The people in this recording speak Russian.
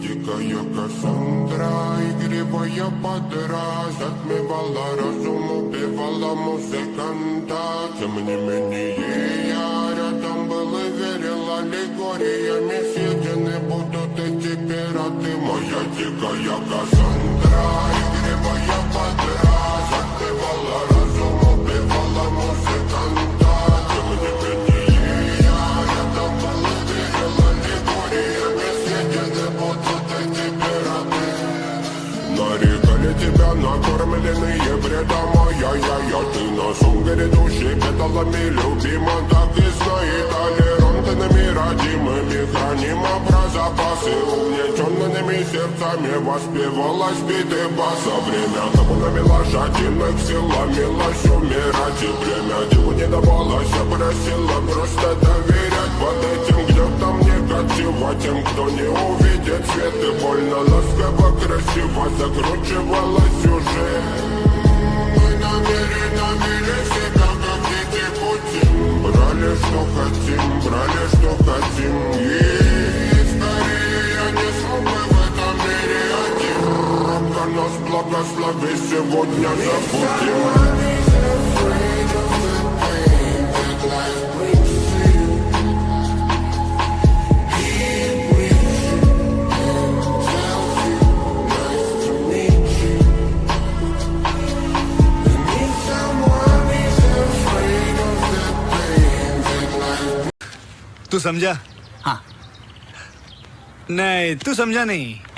дикая Кассандра, игривая подра, затмевала разум, убивала музыканта. Тем не менее я рядом был и верил аллегориями, съедены будут эти пираты. Моя дикая Кассандра, игривая подра, затмевала разум, убивала музыканта. Тем не менее я рядом был и верил аллегориями, съедены будут эти пираты. Нарекали тебя накормленные бредом, ай-яй-яй, ты на шум грядущий педалами любима, так и знай, толерантными родимыми хранима про запасы, увлеченными сердцами воспевалась биты баса. Время коммунами лошадиных силомилась умирать, и время диву не давалось, я просила просто доверять под этим гнетом негатива тем, кто не увидит свет, и больно ласково красиво закручивалась уже. Мы намеренно вели себя, как дети Путин, брали, что хотим, и скорее я не смог бы в этом мире один. Робко нас благослови, сегодня забудем. तू समझा? हाँ। नहीं, तू समझा नहीं।